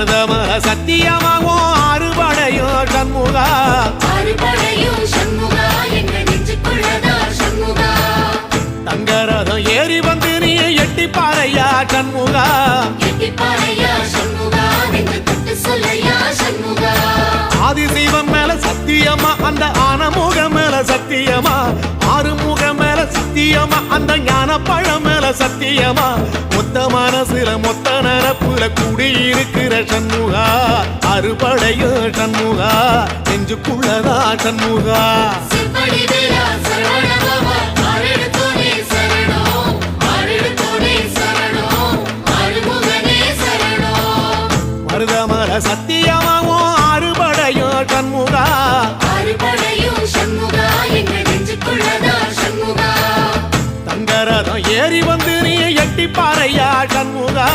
மருதமர சத்தியமாகும் அறுபடையும் சண்முகா தங்கரதம் ஏறி வந்து நீ எட்டி பாறையா சண்முகா ஆதிசைவம் மேல சத்தியமா அந்த ஆனமுகம் மேல சத்தியமா ஆறுமுகம் மேல சத்தியமா அந்த ஞான பழம் மேல சத்தியமா மொத்த மனசுல மொத்த நரப்புல குடியிருக்கிற சண்முகா அறுபடையோ சண்முகா நெஞ்சுக்குள்ளதா சண்முகா மருதமர சத்தியமாவும் அறுபடையோ சண்முகா தங்கரதம் ஏறி வந்து நீ எட்டி பாறையா சண்முகா